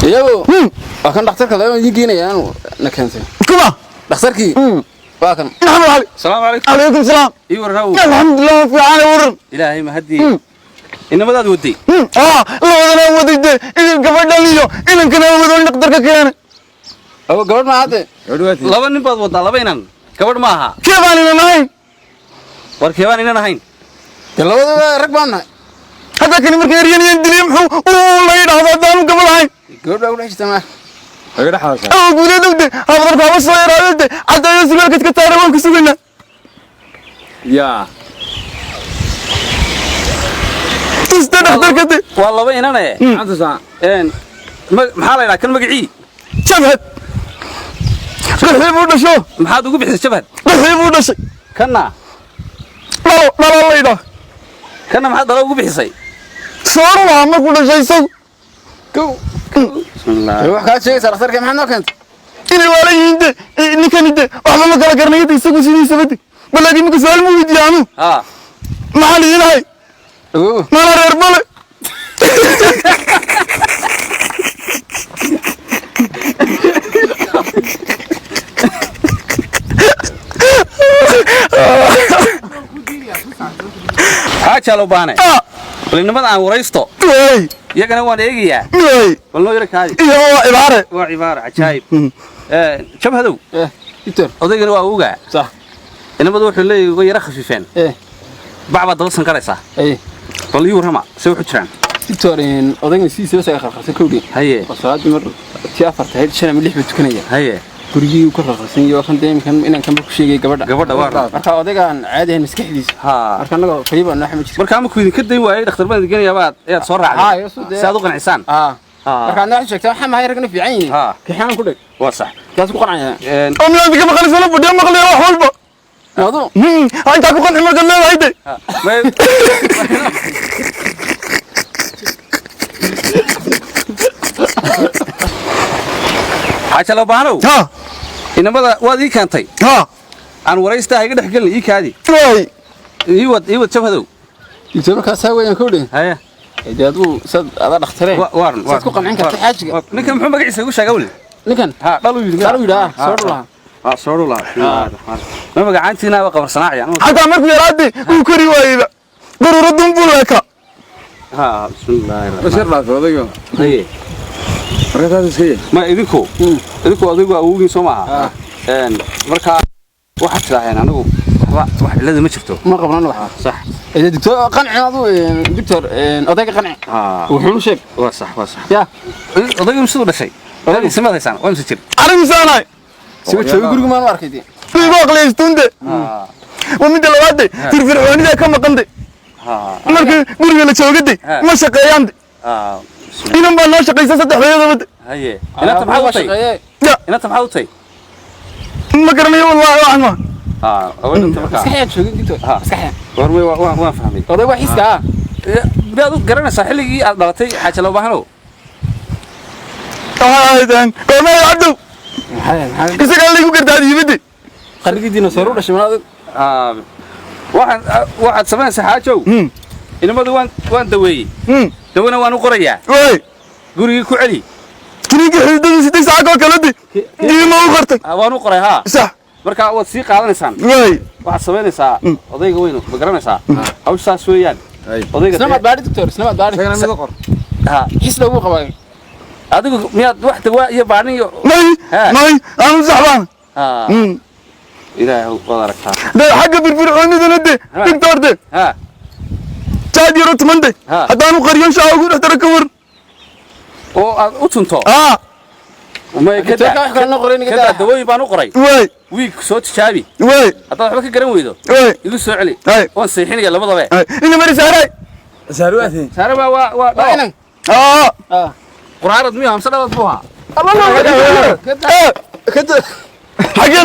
يو أكن دكتور كذا يجينا يعني نكنسل كما دكتوركي واكن نعم علي السلام عليكم عليكم السلام يورو الحمد لله في عالي ورن إلهي ما هدي إنما ذا ودي لا أنا ودي إذا قبل دليله إذا كنا ودون نقدر كيان أو قبل ما هذا لبن نبض وضع لبينن قبل معها كيف أنا نهين وركيبان إننا هين يلا هذا ركبنا هذا كلمة كيريان يدري محو والله هذا دام قبل هاي قبل أقول إيش تمام أقول حاجة أقول يا دكتور هذا ركاب الصغير هذا حتى يسوي لك كتار وانك سوينا يا تستدخل كده والله وين أنا أنت سا إن محل لكن مقعي شبهت رحيب ولا شو محل تقول بحس شبهت رحيب ولا شيء كنا لا لا كنا محل ضرب بحسي صار ما عمك ولا شيء سو كو بسم الله روح كذا شيء صار دكتور كم حنا كنت إني ولا يند إني كنت وحنا ما كلا كرنا يدي سو كسيني سبتي ولكن كسؤال مو يجانو ما علي هاي ما لا ربله حاجة لو بانه ولنما أنا وريستو يجنا وانا إيجيا والله يرك هذه هو عبارة وعبارة عجائب شو هذا دكتور أضيق الوا أوجع صح إنما ذو حلي يغير خفيفين بعض الدرس كريسة إيه والله يورما سوي حجران دكتور إن أظن سيس بس آخر خمسة كودي هي وصلت مر تيافر تهيد شنا مليح بتكنية هي كورجي وكرر خمسين يو خن دايم كان إن كان بكشيء قبض وارد marka odagaan caadi ah miska xidis marka anaga fariibo anna xamid marka ma ku idin ka day waayay dhakhtar baan idin yaabad ayaad soo raacday saad u qanacsan marka anna sheegtay waxa ma hayragna fiican yihiin kixaan ku dhig waa sax kaas ku qanacaya أمي أنت كم خلص أنا بدي أما خليه أروح والبا adu أنت أكو قنع ما قال له هيدا حاجة لو بانو ها إنما وادي كانتي ها أنا وريسته هيك دحقل لي كادي واي يود شوف هذا dictor ka saawayaan ku dhig هيا adu sad ada dhakhtareen وارن sad ku qancin kartay xaajiga ninkan muxuu magaciisa ugu sheegay wali ninkan ha dhalu yiri dhalu yiri soo dhula soo dhula ma magacaantiina waa qabar sanaaci حتى ما في رادي وكري وايبا ضرورة دنبولك ها بسم الله الرحمن bashir la odaygo هي marka iskay ما idinku adigu awoogiin soo maaha marka waxa tiraahdeen anigu wax cilada ma jirto ma qabnaan waxa صح dictor qancin adu dictor odayga qancin wuxuu sheeg waa sax ya odaygu sidoo dhashay odaygu sameeysan waa imsi jir عربي ساناي soo joogi guriga maan arkay في باقي يستوندي ومن دلوقتي ترفعوني ذا كم قندي مركي guriga la joogay ma shaqeeyaan inaan baa noo shaqeysan saddex weeyada haye inta maxaa u tay ma garanayo wallahi wax ma awalta markaa iska xayaan joogin dictor iska xayaan warmay waan fahmay oday wax iska baad u garanaysaa xilligii aad dhalatay xaaja loo baahano aydan qoomay abdu isaga liigu gartaad yimid qarigidiina soo dhashay maad waxaad samaynaysaa xaajow inamadu waan daweeyey dawena waan u qorayaa way gurigii ku celi kiniga xididada sidii saacad oo kale diima u qortay waan u qoray haa sax marka waad sii qaadanaysaan way waxaad samaynaysaa odayga weynu ma garanaysaa hawshaas weeyaan odayga isna baari dictor isna baari isagana mid qor ha xis lagu qabay adigu miyaad wax dawaa iyo baarin iyo may aan saxbaan ilaahay wada aragtaa xagga firfircoonidana dictor ha taadi rotmande hadaan u qariyo shaa ugu dhaxtara ka war oo aad u tunto ma kada dawooyin baan u qoray way wiig soo tijaabi way haddaad waxba ka garan weydo way igu soo celi waan seexinaya labadaba ina mari saaray saare waa dhainan quraarad miyo hamsa dhawaad buuha الله حاجة